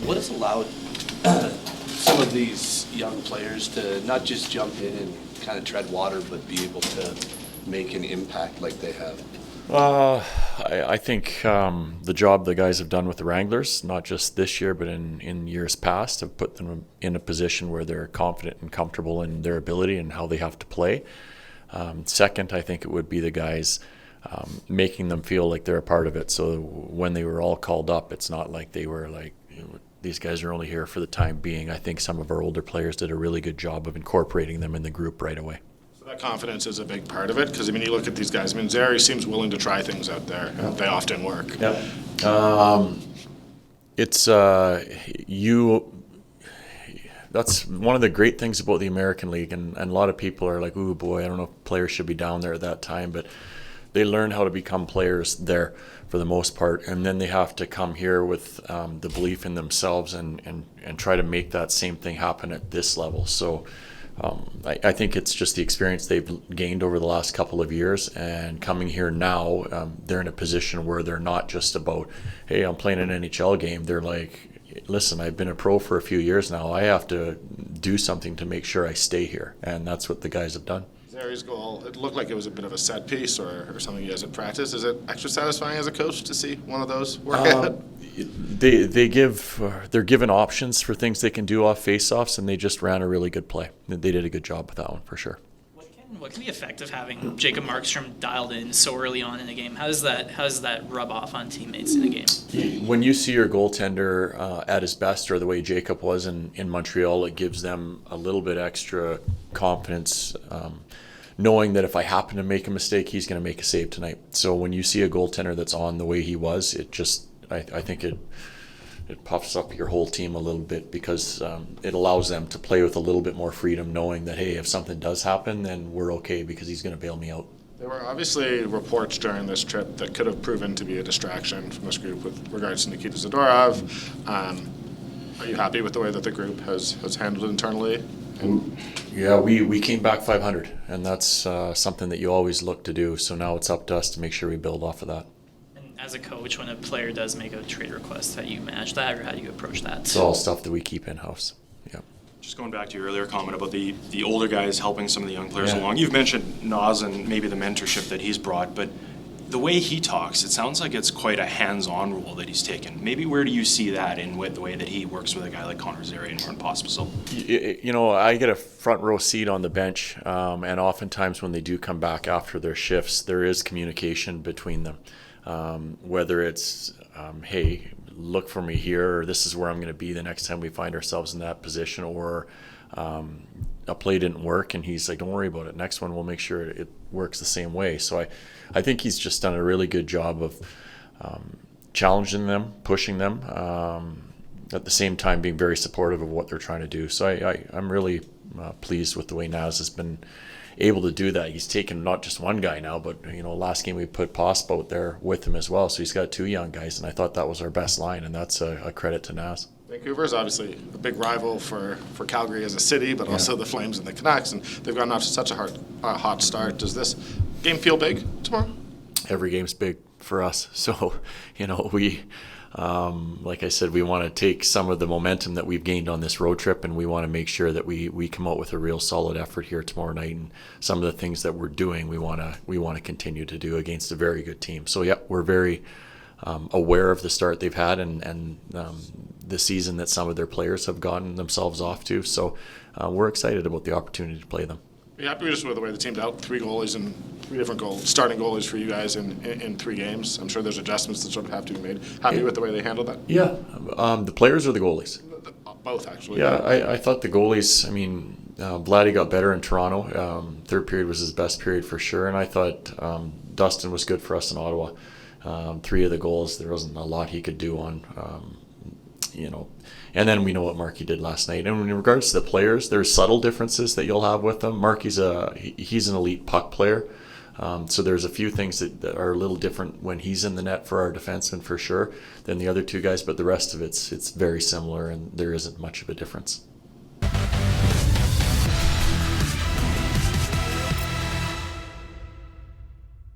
What has allowed some of these young players to not just jump in and kind of tread water, but be able to make an impact like they have? I think the job the guys have done with the Wranglers, not just this year, but in years past, have put them in a position where they're confident and comfortable in their ability and how they have to play. Second, I think it would be the guys making them feel like they're a part of it. So when they were all called up, it's not like they were like, these guys are only here for the time being. I think some of our older players did a really good job of incorporating them in the group right away. That confidence is a big part of it because, I mean, you look at these guys. I mean, Zary seems willing to try things out there, and they often work. Yeah. It's you. That's one of the great things about the American League, and a lot of people are like, "Ooh, boy, I don't know if players should be down there at that time," but they learn how to become players there for the most part, and then they have to come here with the belief in themselves and try to make that same thing happen at this level. So. I think it's just the experience they've gained over the last couple of years, and coming here now, they're in a position where they're not just about, hey, I'm playing an NHL game. They're like, listen, I've been a pro for a few years now. I have to do something to make sure I stay here, and that's what the guys have done. Zary's goal, it looked like it was a bit of a set piece or something you guys had practiced. Is it extra satisfying as a coach to see one of those work out? They're given options for things they can do off face-offs, and they just ran a really good play. They did a good job with that one for sure. What can the effect of having Jacob Markstrom dialed in so early on in the game? How does that rub off on teammates in a game? When you see your goaltender at his best, or the way Jacob was in Montreal, it gives them a little bit extra confidence, knowing that if I happen to make a mistake, he's going to make a save tonight. So when you see a goaltender that's on the way he was, it just I think it puffs up your whole team a little bit because it allows them to play with a little bit more freedom, knowing that, hey, if something does happen, then we're okay because he's going to bail me out. There were obviously reports during this trip that could have proven to be a distraction from this group with regards to Nikita Zadorov. Are you happy with the way that the group has handled it internally? Yeah, we came back 500, and that's something that you always look to do. So now it's up to us to make sure we build off of that. As a coach, when a player does make a trade request, how do you manage that, or how do you approach that? It's all stuff that we keep in-house. Yeah. Just going back to your earlier comment about the older guys helping some of the young players along. You've mentioned Nas and maybe the mentorship that he's brought, but the way he talks, it sounds like it's quite a hands-on role that he's taken. Maybe where do you see that in the way that he works with a guy like Connor Zary and Martin Pospisil? You know, I get a front row seat on the bench, and oftentimes when they do come back after their shifts, there is communication between them. Whether it's, hey, look for me here, or this is where I'm going to be the next time we find ourselves in that position, or a play didn't work, and he's like, don't worry about it. Next one, we'll make sure it works the same way. So I think he's just done a really good job of challenging them, pushing them, at the same time being very supportive of what they're trying to do. So I'm really pleased with the way Naz has been able to do that. He's taken not just one guy now, but last game we put Posp out there with him as well. So he's got two young guys, and I thought that was our best line, and that's a credit to Naz. Vancouver is obviously a big rival for Calgary as a city, but also the Flames and the Canucks, and they've gotten off to such a hot start. Does this game feel big tomorrow? Every game's big for us. So, we, like I said, we want to take some of the momentum that we've gained on this road trip, and we want to make sure that we come out with a real solid effort here tomorrow night. And some of the things that we're doing, we want to continue to do against a very good team. So, yeah, we're very aware of the start they've had and the season that some of their players have gotten themselves off to. So, we're excited about the opportunity to play them. Are you happy just with the way the team's out? 3 goalies and 3 different starting goalies for you guys in 3 games. I'm sure there's adjustments that sort of have to be made. Happy with the way they handled that? Yeah. The players or the goalies? Both, actually. Yeah, I thought the goalies, Vladdy got better in Toronto. Third period was his best period for sure, and I thought Dustin was good for us in Ottawa. 3 of the goals, there wasn't a lot he could do on, And then we know what Markey did last night. And in regards to the players, there's subtle differences that you'll have with them. Markey's he's an elite puck player. So there's a few things that are a little different when he's in the net for our defenseman for sure than the other 2 guys. But the rest of it's very similar, and there isn't much of a difference.